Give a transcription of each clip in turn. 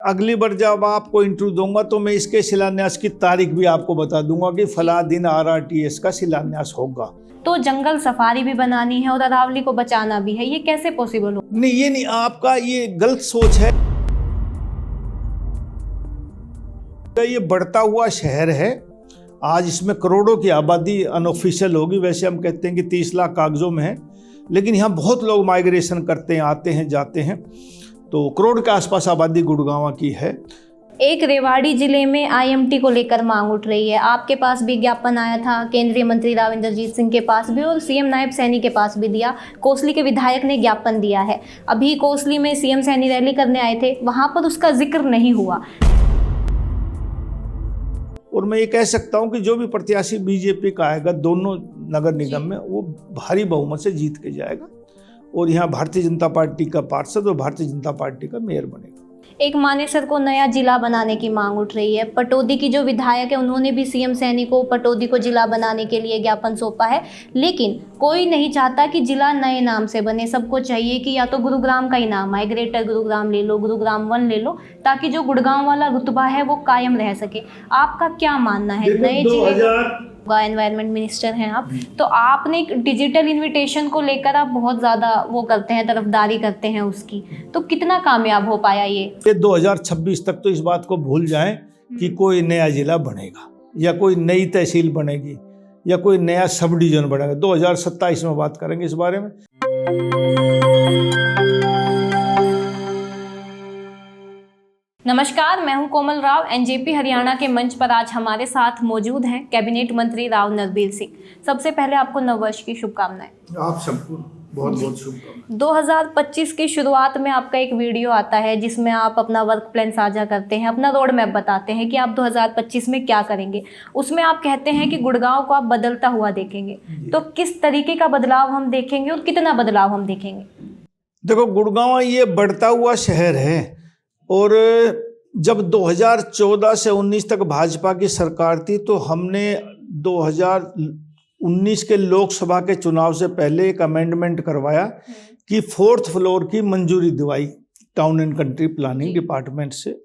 अगली बार जब आपको इंटरव्यू दूंगा तो मैं इसके शिलान्यास की तारीख भी आपको बता दूंगा कि फला दिन RRTS का शिलान्यास होगा। तो जंगल सफारी भी बनानी है और अरावली को बचाना भी है, ये कैसे पॉसिबल हो? नहीं, ये नहीं, आपका ये गलत सोच है। ये बढ़ता हुआ शहर है, आज इसमें करोड़ों की आबादी अनऑफिशियल होगी। वैसे हम कहते हैं कि 30 लाख कागजों में है, लेकिन यहाँ बहुत लोग माइग्रेशन करते हैं, आते हैं, जाते हैं। तो करोड़ के आसपास आबादी गुड़गांव की है। एक रेवाड़ी जिले में IMT को लेकर मांग उठ रही है। आपके पास भी ज्ञापन आया था, केंद्रीय मंत्री राव इंद्रजीत सिंह के पास भी और CM नायब सैनी के पास भी दिया। कोसली के विधायक ने ज्ञापन दिया है। अभी कोसली में CM सैनी रैली करने आए थे, वहां पर उसका जिक्र नहीं हुआ। और मैं ये कह सकता हूँ कि जो भी प्रत्याशी BJP का आएगा दोनों नगर निगम में, वो भारी बहुमत से जीत के जाएगा और यहाँ भारतीय जनता पार्टी का पार्षद और भारतीय जनता पार्टी का मेयर बनेगा। एक मानेसर को नया जिला बनाने की मांग उठ रही है। पटौदी की जो विधायक है उन्होंने भी CM सैनी को पटौदी को जिला बनाने के लिए ज्ञापन सौंपा है, लेकिन कोई नहीं चाहता कि जिला नए नाम से बने। सबको चाहिए कि या तो गुरुग्राम का ही नाम आए, ग्रेटर गुरुग्राम ले लो, गुरुग्राम 1 ले लो, ताकि जो गुड़गांव वाला रुतबा है वो कायम रह सके। आपका क्या मानना है? नए जिले एनवायरनमेंट मिनिस्टर हैं आप, तो आपने डिजिटल इनविटेशन को लेकर आप बहुत ज़्यादा वो करते हैं, तरफदारी करते हैं उसकी, तो कितना कामयाब हो पाया ये? 2026 तक तो इस बात को भूल जाएं कि कोई नया जिला बनेगा या कोई नई तहसील बनेगी या कोई नया सब डिवीजन बनेगा। 2027 में बात करेंगे इस बारे में। नमस्कार, मैं हूं कोमल राव। NJP हरियाणा के मंच पर आज हमारे साथ मौजूद हैं कैबिनेट मंत्री राव नरबीर सिंह। सबसे पहले आपको नववर्ष की शुभकामनाएं। आप सबको बहुत बहुत शुभकामनाएं। 2025 की शुरुआत में आपका एक वीडियो आता है जिसमें आप अपना वर्क प्लान साझा करते हैं, अपना रोड मैप बताते हैं कि आप 2025 में क्या करेंगे। उसमें आप कहते हैं कि गुड़गांव को आप बदलता हुआ देखेंगे, तो किस तरीके का बदलाव हम देखेंगे और कितना बदलाव हम देखेंगे? देखो, गुड़गांव ये बढ़ता हुआ शहर है और जब 2014 से 19 तक भाजपा की सरकार थी तो हमने 2019 के लोकसभा के चुनाव से पहले एक अमेंडमेंट करवाया कि 4th फ्लोर की मंजूरी दिवाई town and country planning department से,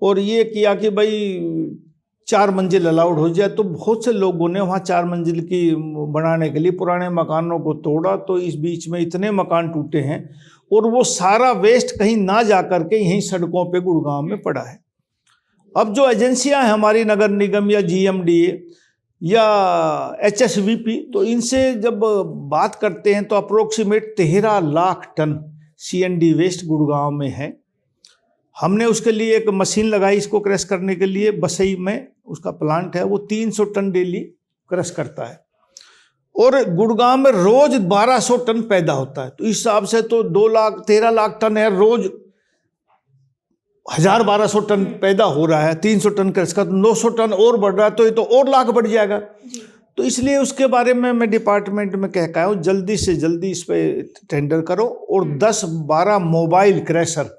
और ये किया कि भाई 4 मंजिल अलाउड हो जाए। तो बहुत से लोगों ने वहाँ 4 मंजिल की बनाने के लिए पुराने मकानों को तोड़ा, तो इस बीच में इतने मकान टूटे हैं और वो सारा वेस्ट कहीं ना जा करके यहीं सड़कों पे गुड़गांव में पड़ा है। अब जो एजेंसियां हैं हमारी नगर निगम या GMDA या HSVP, तो इनसे जब बात करते हैं तो approximate 13 lakh ton CND waste Gurgaon में है। हमने उसके लिए एक मशीन लगाई इसको क्रश करने के लिए। बसई में उसका प्लांट है, वो 300 टन डेली क्रश करता है और गुड़गांव में रोज 1200 टन पैदा होता है। तो इस हिसाब से तो 13 लाख टन है, रोज 1200 टन पैदा हो रहा है। 300 टन क्रश का, तो 900 टन और बढ़ रहा है, तो ये तो और लाख बढ़ जाएगा। तो इसलिए उसके बारे में मैं डिपार्टमेंट में कह के आया हूँ, जल्दी से जल्दी इस पे टेंडर करो और 10-12 मोबाइल क्रैशर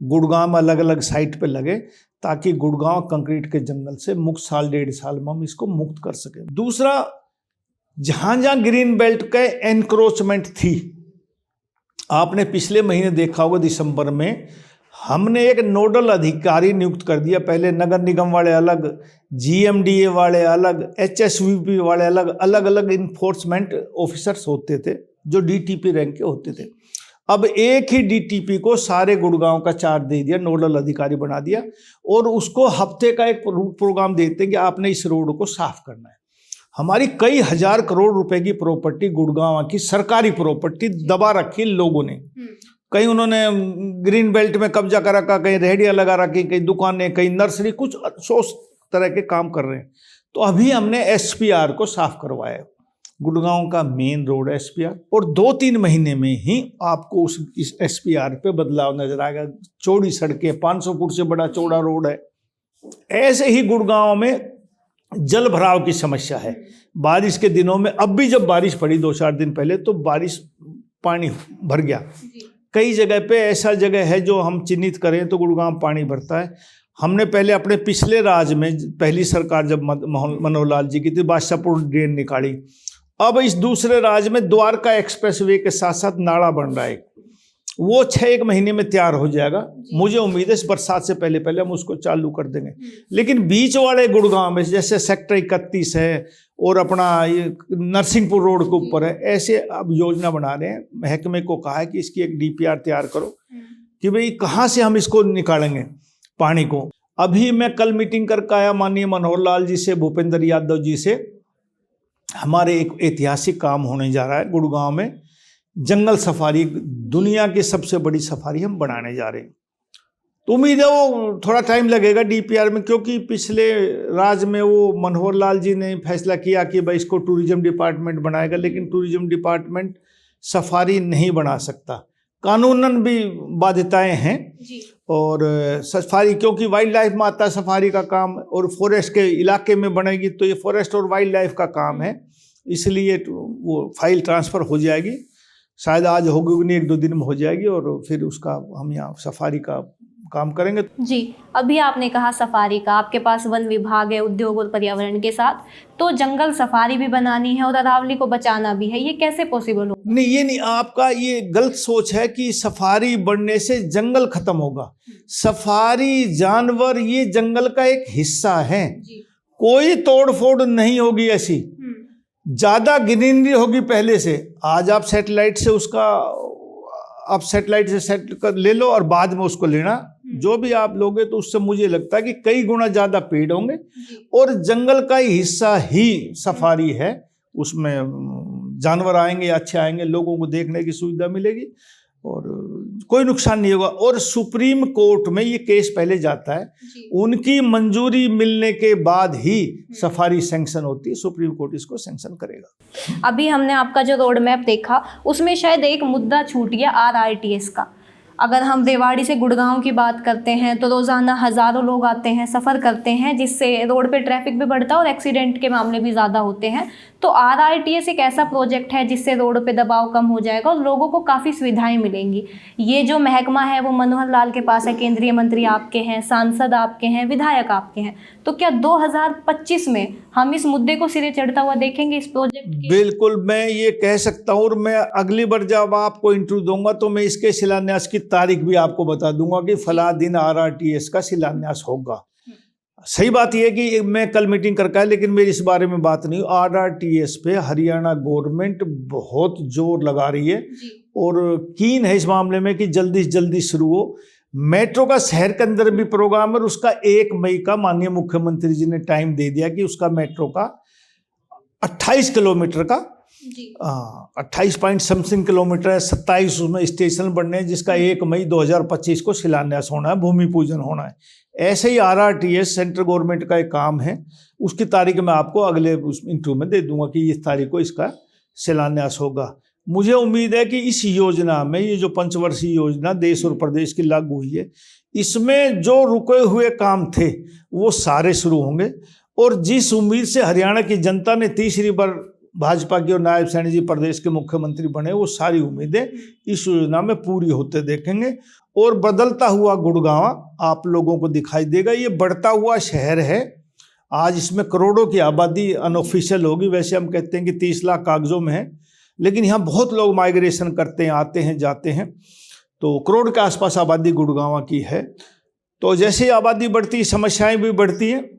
गुड़गांव में अलग अलग साइट पे लगे, ताकि गुड़गांव कंक्रीट के जंगल से मुक्त 1.5 साल में हम इसको मुक्त कर सकें। दूसरा, जहां जहां ग्रीन बेल्ट के एनक्रोचमेंट थी, आपने पिछले महीने देखा होगा दिसंबर में हमने एक नोडल अधिकारी नियुक्त कर दिया। पहले नगर निगम वाले अलग, GMDA वाले अलग, HSVP वाले अलग, अलग अलग इन्फोर्समेंट ऑफिसर्स होते थे जो DTP रैंक के होते थे। अब एक ही DTP को सारे गुड़गांव का चार्ज दे दिया, नोडल अधिकारी बना दिया, और उसको हफ्ते का एक प्रोग्राम देते हैं कि आपने इस रोड को साफ करना है। हमारी कई हजार करोड़ रुपए की प्रॉपर्टी, गुड़गांव की सरकारी प्रॉपर्टी दबा रखी लोगों ने। कहीं उन्होंने ग्रीन बेल्ट में कब्जा कर रखा, कहीं रेहड़ियां लगा रखी, कहीं दुकानें, कहीं नर्सरी, कुछ 100 तरह के काम कर रहे हैं। तो अभी हमने SPR को साफ करवाया, गुड़गांव का मेन रोड SPR, और 2-3 महीने में ही आपको इस SPR पे बदलाव नजर आएगा। चौड़ी सड़कें, 500 फुट से बड़ा चौड़ा रोड है। ऐसे ही गुड़गांव में जल भराव की समस्या है। बारिश के दिनों में, अब भी जब बारिश पड़ी 2-4 दिन पहले, तो बारिश पानी भर गया। कई जगह पे ऐसा जगह है जो हम चिन्हित करें तो गुड़गांव पानी भरता है। हमने पहले अपने पिछले राज में, पहली सरकार जब मनोहर लाल जी की थी, बादशाहपुर ड्रेन निकाली। अब इस दूसरे राज में द्वारका एक्सप्रेसवे के साथ साथ नाला बन रहा है वो 6-1 महीने में तैयार हो जाएगा। मुझे उम्मीद है इस बरसात से पहले पहले हम उसको चालू कर देंगे। लेकिन बीच वाले गुड़गांव में जैसे सेक्टर 31 है और अपना ये नरसिंहपुर रोड के ऊपर है, ऐसे अब योजना बना रहे हैं। महकमे को कहा है कि इसकी एक DPR तैयार करो कि भाई कहाँ से हम इसको निकालेंगे पानी को। अभी मैं कल मीटिंग करके आया माननीय मनोहर लाल जी से, भूपेंद्र यादव जी से। हमारे एक ऐतिहासिक काम होने जा रहा है गुड़गांव में, जंगल सफारी, दुनिया की सबसे बड़ी सफारी हम बनाने जा रहे हैं। तो उम्मीद है वो थोड़ा टाइम लगेगा DPR में, क्योंकि पिछले राज में वो मनोहर लाल जी ने फैसला किया कि भाई इसको टूरिज्म डिपार्टमेंट बनाएगा, लेकिन टूरिज्म डिपार्टमेंट सफारी नहीं बना सकता, कानूनन भी बाध्यताएं हैं जी। और सफारी क्योंकि वाइल्ड लाइफ में आता है सफारी का काम, और फॉरेस्ट के इलाके में बनेगी तो ये फॉरेस्ट और वाइल्ड लाइफ का काम है, इसलिए वो फाइल ट्रांसफ़र हो जाएगी। शायद आज होगी नहीं, 1-2 दिन में हो जाएगी, और फिर उसका हम यहाँ सफारी का काम करेंगे जी। अभी आपने कहा सफारी का, आपके पास वन विभाग है उद्योग और पर्यावरण के साथ, तो जंगल सफारी भी बनानी है और अरावली को बचाना भी है, ये कैसे पॉसिबल हो? नहीं, ये नहीं, आपका ये गलत सोच है कि सफारी बढ़ने से जंगल खत्म होगा। सफारी जानवर ये जंगल का एक हिस्सा है, कोई तोड़ फोड़ नहीं होगी ऐसी, ज्यादा ग्रीनरी होगी पहले से। आज आप सैटेलाइट से उसका, आप सैटेलाइट से सेट कर ले लो और बाद में उसको लेना, जो भी आप लोगे तो उससे मुझे लगता है कि कई गुना ज्यादा पेड़ होंगे, और जंगल का ही हिस्सा ही सफारी है। उसमें जानवर आएंगे, अच्छे आएंगे, लोगों को देखने की सुविधा मिलेगी और कोई नुकसान नहीं होगा। और सुप्रीम कोर्ट में ये केस पहले जाता है, उनकी मंजूरी मिलने के बाद ही सफारी सैंक्शन होती है, सुप्रीम कोर्ट इसको सैंक्शन करेगा। अभी हमने आपका जो रोड मैप देखा उसमें शायद एक मुद्दा छूट गया, RRTS का। अगर हम रेवाड़ी से गुड़गांव की बात करते हैं तो रोज़ाना हज़ारों लोग आते हैं, सफ़र करते हैं, जिससे रोड पे ट्रैफिक भी बढ़ता है और एक्सीडेंट के मामले भी ज़्यादा होते हैं। तो RRTS एक ऐसा प्रोजेक्ट है जिससे रोड पे दबाव कम हो जाएगा और लोगों को काफ़ी सुविधाएं मिलेंगी। ये जो महकमा है वो मनोहर लाल के पास है, केंद्रीय मंत्री आपके हैं, सांसद आपके हैं, विधायक आपके हैं, तो क्या 2025 में हम इस मुद्दे को सिरे चढ़ता हुआ देखेंगे इस प्रोजेक्ट की? बिल्कुल, मैं ये कह सकता हूँ, और मैं अगली बार जब आपको इंटरव्यू दूंगा तो मैं इसके शिलान्यास की तारीख भी आपको बता दूंगा कि फला दिन RRTS का शिलान्यास होगा। सही बात यह है कि मैं कल मीटिंग करके आया, लेकिन मेरी इस बारे में बात नहीं। RRTS पे हरियाणा गवर्नमेंट बहुत जोर लगा रही है और कीन है इस मामले में कि जल्दी से जल्दी शुरू हो। मेट्रो का शहर के अंदर भी प्रोग्राम है, उसका 1 मई का माननीय मुख्यमंत्री जी ने टाइम दे दिया कि उसका मेट्रो का 28 किलोमीटर का 28 पॉइंट समथिंग किलोमीटर है, 27 उसमें स्टेशन बनने हैं, जिसका 1 मई 2025 को शिलान्यास होना है, भूमि पूजन होना है। ऐसे ही RRTS सेंट्रल गवर्नमेंट का एक काम है, उसकी तारीख मैं आपको अगले इंटरव्यू में दे दूंगा कि इस तारीख को इसका शिलान्यास होगा। मुझे उम्मीद है कि इस योजना में, ये जो पंचवर्षीय योजना देश और प्रदेश की लागू हुई है, इसमें जो रुके हुए काम थे वो सारे शुरू होंगे। और जिस उम्मीद से हरियाणा की जनता ने तीसरी बार भाजपा की और नायब सैनी जी प्रदेश के मुख्यमंत्री बने, वो सारी उम्मीदें इस योजना में पूरी होते देखेंगे। और बदलता हुआ गुड़गांव आप लोगों को दिखाई देगा। ये बढ़ता हुआ शहर है, आज इसमें करोड़ों की आबादी अनऑफिशियल होगी। वैसे हम कहते हैं कि 30 लाख कागजों में है, लेकिन यहाँ बहुत लोग माइग्रेशन करते हैं, आते हैं, जाते हैं। तो करोड़ के आसपास आबादी गुड़गांव की है। तो जैसे ही आबादी बढ़ती है, समस्याएं भी बढ़ती हैं,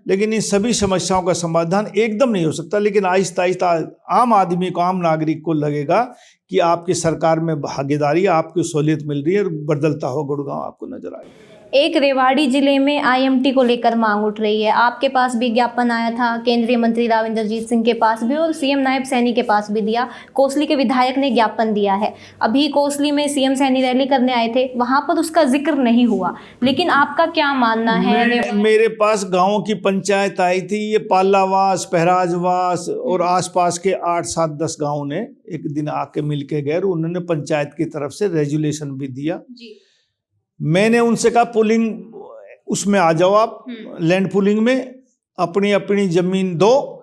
लेकिन इन सभी समस्याओं का समाधान एकदम नहीं हो सकता। लेकिन आहिस्ता आहिस्ता आम आदमी को, आम नागरिक को लगेगा कि आपकी सरकार में भागीदारी, आपकी सहूलियत मिल रही है और बदलता हुआ गुड़गांव आपको नजर आएगा। एक रेवाड़ी जिले में IMT को लेकर मांग उठ रही है। आपके पास भी ज्ञापन आया था, केंद्रीय मंत्री राव इंद्रजीत सिंह के पास भी और CM नायब सैनी के पास भी दिया। कोसली के विधायक ने ज्ञापन दिया है। अभी कोसली में CM सैनी रैली करने आए थे, वहां पर उसका जिक्र नहीं हुआ, लेकिन आपका क्या मानना है? मेरे पास गाँव की पंचायत आई थी, ये पालावास, पहराजवास और आसपास के 8, 7, 10 गाँव ने एक दिन आके मिल के गए, उन्होंने पंचायत की तरफ से रेजुलेशन भी दिया जी। मैंने उनसे कहा पुलिंग उसमें आ जाओ, आप लैंड पुलिंग में अपनी अपनी जमीन दो,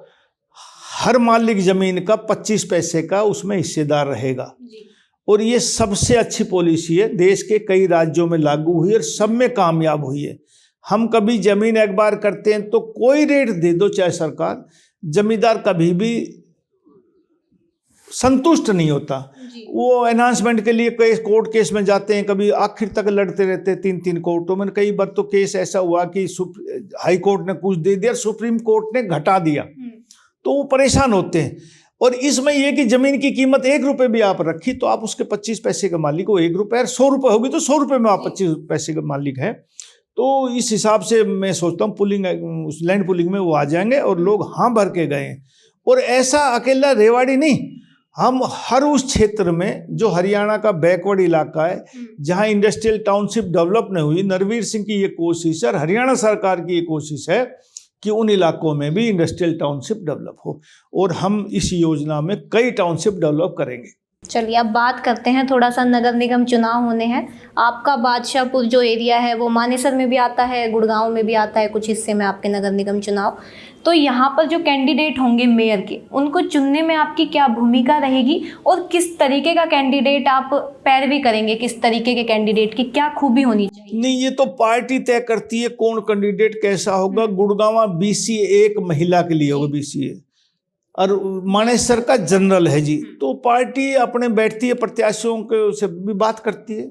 हर मालिक जमीन का 25 पैसे का उसमें हिस्सेदार रहेगा जी। और ये सबसे अच्छी पॉलिसी है, देश के कई राज्यों में लागू हुई और सब में कामयाब हुई है। हम कभी जमीन एक बार करते हैं तो कोई रेट दे दो चाहे सरकार, जमींदार कभी भी संतुष्ट नहीं होता। वो अनाउंसमेंट के लिए कई कोर्ट केस में जाते हैं, कभी आखिर तक लड़ते रहते हैं 3-3 कोर्टों में। कई बार तो केस ऐसा हुआ कि हाई कोर्ट ने कुछ दे दिया, सुप्रीम कोर्ट ने घटा दिया, तो वो परेशान होते हैं। और इसमें यह कि जमीन की कीमत 1 रुपये भी आप रखी तो आप उसके 25 पैसे का मालिक हो। 1 रुपये 100 रुपये होगी तो 100 रुपये में आप 25 पैसे का मालिक हैं। तो इस हिसाब से मैं सोचता हूँ पुलिंग, लैंड पुलिंग में वो आ जाएंगे और लोग हाँ भर के गए हैं। और ऐसा अकेला रेवाड़ी नहीं, हम हर उस क्षेत्र में जो हरियाणा का बैकवर्ड इलाका है, जहाँ इंडस्ट्रियल टाउनशिप डेवलप नहीं हुई, नरवीर सिंह की ये कोशिश है और हरियाणा सरकार की ये कोशिश है कि उन इलाकों में भी इंडस्ट्रियल टाउनशिप डेवलप हो, और हम इस योजना में कई टाउनशिप डेवलप करेंगे। चलिए अब बात करते हैं, थोड़ा सा नगर निगम चुनाव होने हैं। आपका बादशाहपुर जो एरिया है वो मानेसर में भी आता है, गुड़गांव में भी आता है, कुछ हिस्से में आपके नगर निगम चुनाव। तो यहाँ पर जो कैंडिडेट होंगे मेयर के, उनको चुनने में आपकी क्या भूमिका रहेगी और किस तरीके का कैंडिडेट आप पैरवी करेंगे, किस तरीके के कैंडिडेट की क्या खूबी होनी चाहिए? नहीं, ये तो पार्टी तय करती है कौन कैंडिडेट कैसा होगा। गुड़गांव BCA एक महिला के लिए होगा BCA, और मानेसर का जनरल है जी। तो पार्टी अपने बैठती है, प्रत्याशियों के से भी बात करती है,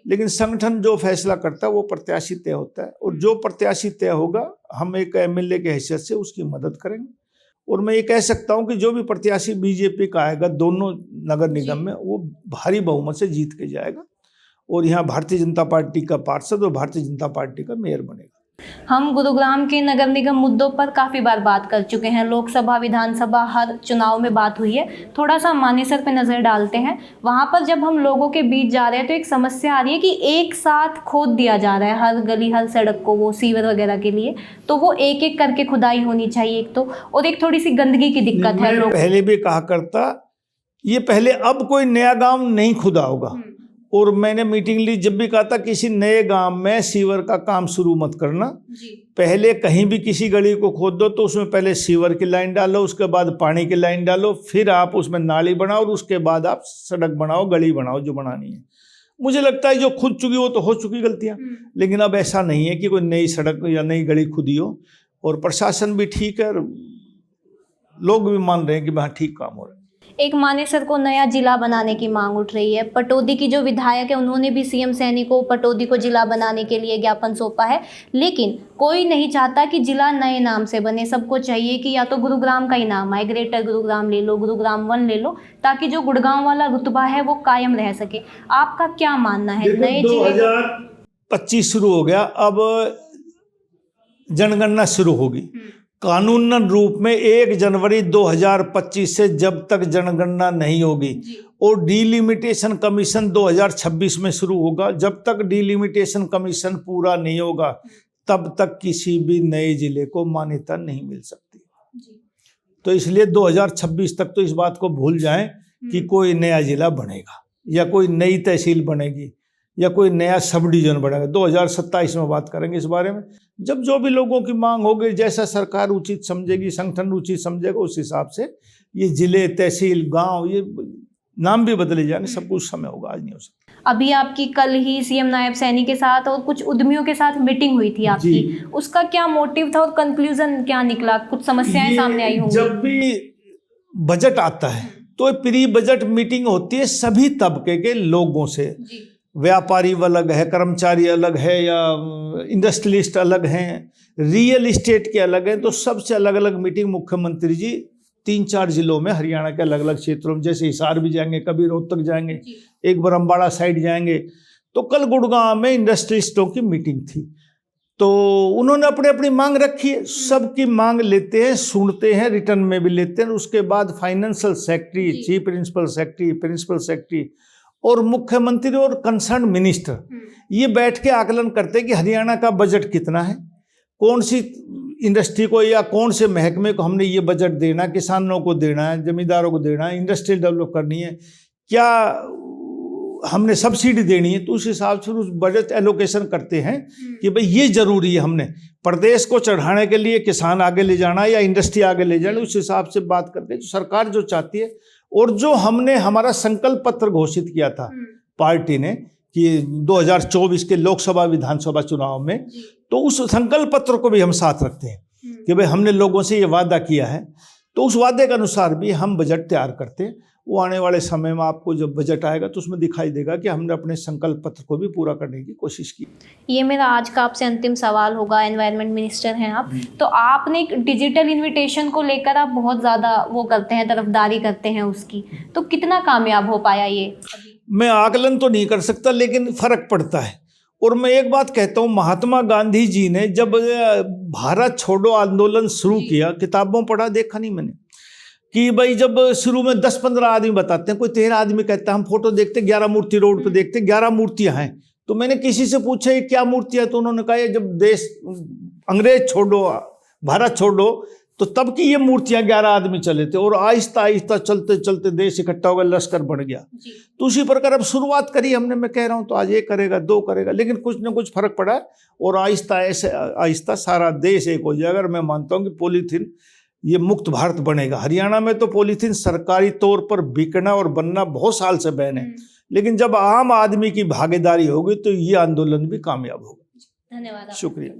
लेकिन संगठन जो फैसला करता है वो प्रत्याशी तय होता है। और जो प्रत्याशी तय होगा हम एक MLA के हैसियत से उसकी मदद करेंगे। और मैं ये कह सकता हूँ कि जो भी प्रत्याशी बीजेपी का आएगा दोनों नगर निगम में, वो भारी बहुमत से जीत के जाएगा और यहाँ भारतीय जनता पार्टी का पार्षद और भारतीय जनता पार्टी का मेयर बनेगा। हम गुरुग्राम के नगर निगम मुद्दों पर काफ़ी बार बात कर चुके हैं, लोकसभा विधानसभा हर चुनाव में बात हुई है। थोड़ा सा मानेसर पे नज़र डालते हैं। वहाँ पर जब हम लोगों के बीच जा रहे हैं तो एक समस्या आ रही है कि एक साथ खोद दिया जा रहा है हर गली हर सड़क को, वो सीवर वगैरह के लिए, तो वो एक एक करके खुदाई होनी चाहिए एक तो, और एक थोड़ी सी गंदगी की दिक्कत है। लोग पहले भी कहा करता ये पहले, अब कोई नया गाँव नहीं खुदा होगा। और मैंने मीटिंग ली, जब भी कहा था किसी नए गांव में सीवर का काम शुरू मत करना। पहले कहीं भी किसी गली को खोद दो तो उसमें पहले सीवर की लाइन डालो, उसके बाद पानी की लाइन डालो, फिर आप उसमें नाली बनाओ और उसके बाद आप सड़क बनाओ, गली बनाओ जो बनानी है। मुझे लगता है जो खुद चुकी वो तो हो चुकी गलतियां, लेकिन अब ऐसा नहीं है कि कोई नई सड़क या नई गली खुदी हो। और प्रशासन भी ठीक है, लोग भी मान रहे हैं कि हाँ ठीक काम हो रहा है। एक मानेसर को नया जिला बनाने की मांग उठ रही है। पटौदी की जो विधायक है उन्होंने भी CM सैनी को पटौदी को जिला बनाने के लिए ज्ञापन सौंपा है, लेकिन कोई नहीं चाहता कि जिला नए नाम से बने। सबको चाहिए कि या तो गुरुग्राम का ही नाम आए, ग्रेटर गुरुग्राम ले लो, गुरुग्राम 1 ले लो, ताकि जो गुड़गांव वाला रुतबा है वो कायम रह सके। आपका क्या मानना है? नए 2025 शुरू हो गया, अब जनगणना शुरू होगी कानूनन रूप में 1 जनवरी 2025 से, जब तक जनगणना नहीं होगी। और डिलिमिटेशन कमीशन 2026 में शुरू होगा। जब तक डिलिमिटेशन कमीशन पूरा नहीं होगा तब तक किसी भी नए जिले को मान्यता नहीं मिल सकती। तो इसलिए 2026 तक तो इस बात को भूल जाएं कि कोई नया जिला बनेगा या कोई नई तहसील बनेगी या कोई नया सब डिवीजन बनेगा। 2027 में बात करेंगे इस बारे में, जब जो भी लोगों की मांग होगी, जैसा सरकार उचित समझेगी, संगठन उचित समझेगा, उस हिसाब से ये जिले, तहसील, गांव, ये नाम भी बदले जाएंगे। सब कुछ समय होगा, आज नहीं हो सकता। अभी आपकी कल ही CM नायब सैनी के साथ और कुछ उद्यमियों के साथ मीटिंग हुई थी आपकी, उसका क्या मोटिव था और कंक्लूजन क्या निकला? कुछ समस्याएं सामने आई होंगी। जब भी बजट आता है तो प्री बजट मीटिंग होती है सभी तबके के लोगों से। व्यापारी अलग है, कर्मचारी अलग है, या इंडस्ट्रियलिस्ट अलग हैं, रियल इस्टेट के अलग हैं। तो सबसे अलग अलग मीटिंग मुख्यमंत्री जी 3-4 जिलों में, हरियाणा के अलग अलग क्षेत्रों में, जैसे हिसार भी जाएंगे, कभी रोहतक जाएंगे, एक बार अम्बाड़ा साइड जाएंगे। तो कल गुड़गांव में इंडस्ट्रियलिस्टों की मीटिंग थी, तो उन्होंने अपनी अपनी मांग रखी है। सबकी मांग लेते हैं, सुनते हैं, रिटर्न में भी लेते हैं। उसके बाद financial secretary, chief principal secretary, principal secretary और मुख्यमंत्री और कंसर्न मिनिस्टर ये बैठ के आकलन करते हैं कि हरियाणा का बजट कितना है, कौन सी इंडस्ट्री को या कौन से महकमे को हमने ये बजट देना, किसानों को देना है, जमींदारों को देना है, इंडस्ट्री डेवलप करनी है, क्या हमने सब्सिडी देनी है। तो उस हिसाब से उस बजट एलोकेशन करते हैं कि भाई ये जरूरी है, हमने प्रदेश को चढ़ाने के लिए किसान आगे ले जाना या इंडस्ट्री आगे ले जाना। उस हिसाब से बात करते हैं जो सरकार जो चाहती है। और जो हमने हमारा संकल्प पत्र घोषित किया था पार्टी ने कि 2024 के लोकसभा विधानसभा चुनाव में, तो उस संकल्प पत्र को भी हम साथ रखते हैं कि भाई हमने लोगों से ये वादा किया है, तो उस वादे के अनुसार भी हम बजट तैयार करते हैं। वो आने वाले समय में आपको जब बजट आएगा तो उसमें दिखाई देगा कि हमने अपने संकल्प पत्र को भी पूरा करने की कोशिश की। ये मेरा आज का आपसे अंतिम सवाल होगा। एनवायरनमेंट मिनिस्टर हैं आप, तो आपने एक डिजिटल इनविटेशन को लेकर आप बहुत ज़्यादा वो करते हैं, तरफदारी करते हैं उसकी, तो कितना कामयाब हो पाया ये? मैं आकलन तो नहीं कर सकता, लेकिन फर्क पड़ता है। और मैं एक बात कहता हूँ, महात्मा गांधी जी ने जब भारत छोड़ो आंदोलन शुरू किया, किताबों पढ़ा, देखा नहीं मैंने, कि भाई जब शुरू में 10-15 आदमी बताते हैं, कोई 13 आदमी कहता है हम फोटो देखते 11 मूर्ति रोड पे देखते 11 मूर्तियां हैं। तो मैंने किसी से पूछा ये क्या मूर्तियां, तो उन्होंने कहा ये जब देश अंग्रेज छोड़ो भारत छोड़ो तो तब की ये मूर्तियां 11 आदमी चले थे, और आहिस्ता आहिस्ता चलते चलते देश इकट्ठा हो गया, लश्कर बढ़ गया। तो उसी प्रकार अब शुरुआत करी हमने, मैं कह रहा हूँ, तो आज 1 करेगा 2 करेगा, लेकिन कुछ ना कुछ फर्क पड़ा है, और आहिस्ता ऐसे आहिस्ता सारा देश एक हो जाएगा। मैं मानता हूँ कि पॉलीथीन ये मुक्त भारत बनेगा। हरियाणा में तो पॉलीथीन सरकारी तौर पर बिकना और बनना बहुत साल से बैन है, लेकिन जब आम आदमी की भागीदारी होगी तो ये आंदोलन भी कामयाब होगा। धन्यवाद। शुक्रिया।